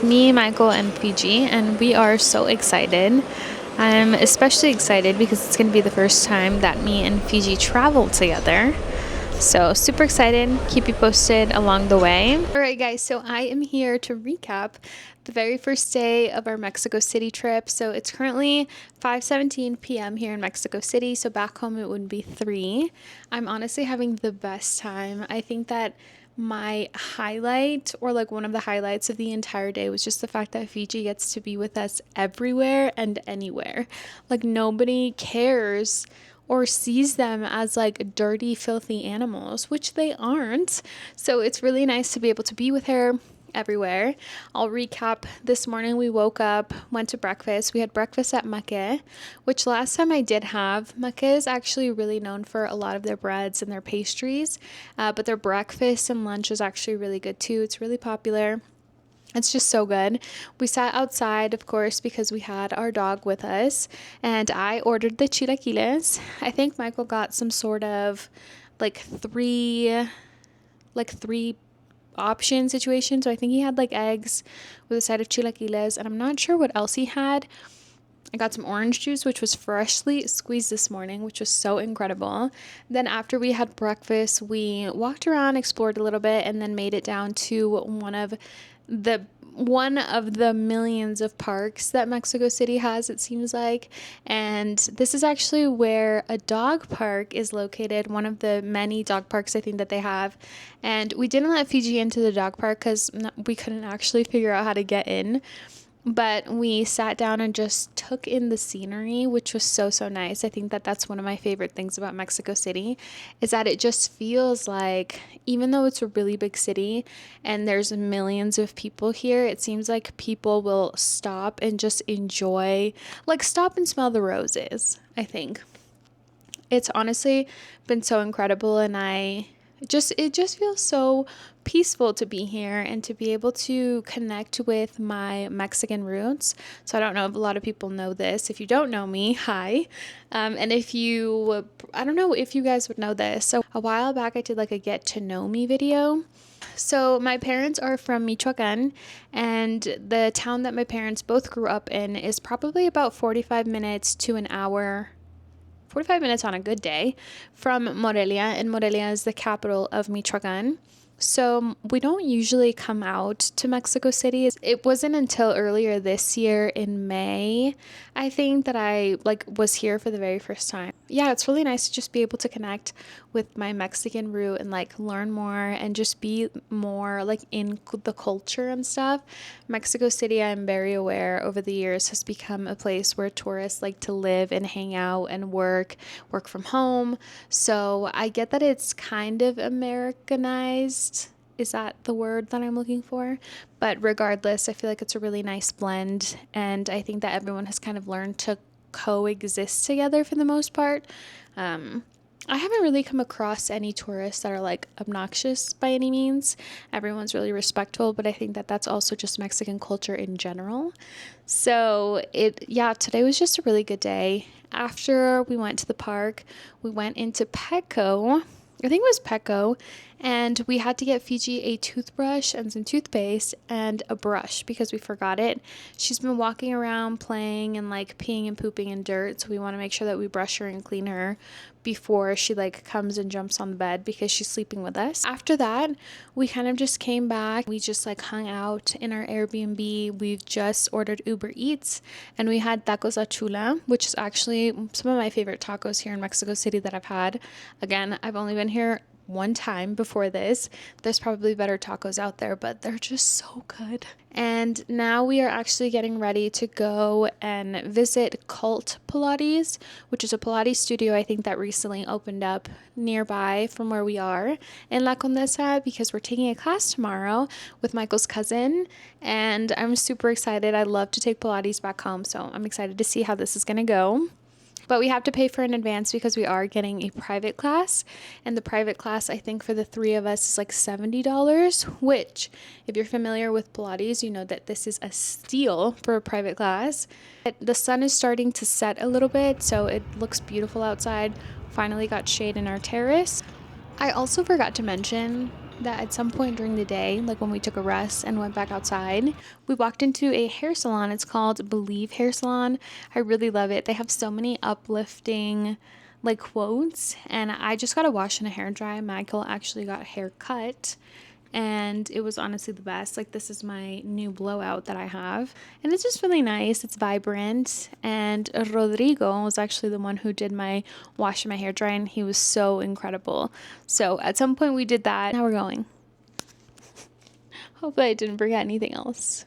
Me, Michael, and Fiji, and we are so excited. I'm especially excited because it's going to be the first time that me and Fiji travel together. So, super excited. Keep you posted along the way. All right, guys, so I am here to recap the very first day of our Mexico City trip. So, it's currently 5:17 p.m. here in Mexico City. So, back home it would be 3. I'm honestly having the best time. I think that my highlight, or like one of the highlights of the entire day, was just the fact that Fiji gets to be with us everywhere and anywhere. Like, nobody cares or sees them as like dirty, filthy animals, which they aren't. So it's really nice to be able to be with her everywhere. I'll recap. This morning we woke up, went to breakfast. We had breakfast at Make, which last time I did have. Make is actually really known for a lot of their breads and their pastries, but their breakfast and lunch is actually really good too. It's really popular. It's just so good. We sat outside, of course, because we had our dog with us, and I ordered the chilaquiles. I think Michael got some sort of like three option situation. So I think he had like eggs with a side of chilaquiles, and I'm not sure what else he had. I got some orange juice, which was freshly squeezed this morning, which was so incredible. Then after we had breakfast, we walked around, explored a little bit, and then made it down to one of the millions of parks that Mexico City has, it seems like. And this is actually where a dog park is located, one of the many dog parks I think that they have. And we didn't let Fiji into the dog park because we couldn't actually figure out how to get in. But we sat down and just took in the scenery, which was so, so nice. I think that that's one of my favorite things about Mexico City, is that it just feels like, even though it's a really big city and there's millions of people here, it seems like people will stop and just enjoy, like stop and smell the roses, I think. It's honestly been so incredible, and it just feels so peaceful to be here and to be able to connect with my Mexican roots. So I don't know if a lot of people know this. If you don't know me, hi. And I don't know if you guys would know this. So a while back I did like a get to know me video. So my parents are from Michoacan, and the town that my parents both grew up in is probably about 45 minutes to an hour, 45 minutes on a good day, from Morelia, and Morelia is the capital of Michoacan. So we don't usually come out to Mexico City. It wasn't until earlier this year in May, I think, that I was here for the very first time. Yeah, it's really nice to just be able to connect with my Mexican root and learn more and just be more in the culture and stuff. Mexico City, I'm very aware over the years, has become a place where tourists like to live and hang out and work from home. So I get that it's kind of Americanized. Is that the word that I'm looking for? But regardless, I feel like it's a really nice blend, and I think that everyone has kind of learned to coexist together for the most part. I haven't really come across any tourists that are obnoxious by any means. Everyone's really respectful, but I think that that's also just Mexican culture in general. So today was just a really good day. After we went to the park, we went into Petco. I think it was Petco, and we had to get Fiji a toothbrush and some toothpaste and a brush because we forgot it. She's been walking around playing and peeing and pooping in dirt, so we want to make sure that we brush her and clean her before she comes and jumps on the bed because she's sleeping with us. After that, we kind of just came back. We just hung out in our Airbnb. We've just ordered Uber Eats, and we had tacos a chula, which is actually some of my favorite tacos here in Mexico City that I've had. Again, I've only been here one time before this. There's probably better tacos out there, but they're just so good. And now we are actually getting ready to go and visit Cult Pilates, which is a Pilates studio I think that recently opened up nearby from where we are in La Condesa, because we're taking a class tomorrow with Michael's cousin, and I'm super excited. I love to take Pilates back home, so I'm excited to see how this is going to go. But we have to pay for an advance because we are getting a private class. And the private class, I think, for the 3 of us is $70, which, if you're familiar with Pilates, you know that this is a steal for a private class. The sun is starting to set a little bit, so it looks beautiful outside. Finally got shade in our terrace. I also forgot to mention, that at some point during the day, like when we took a rest and went back outside, we walked into a hair salon. It's called Believe Hair Salon. I really love it. They have so many uplifting like quotes, and I just got a wash and a hair dry. Michael actually got hair cut, and it was honestly the best. Like, this is my new blowout that I have, and it's just really nice. It's vibrant, and Rodrigo was actually the one who did my wash and my hair dry, and he was so incredible. So at some point we did that. Now we're going. Hopefully I didn't forget anything else.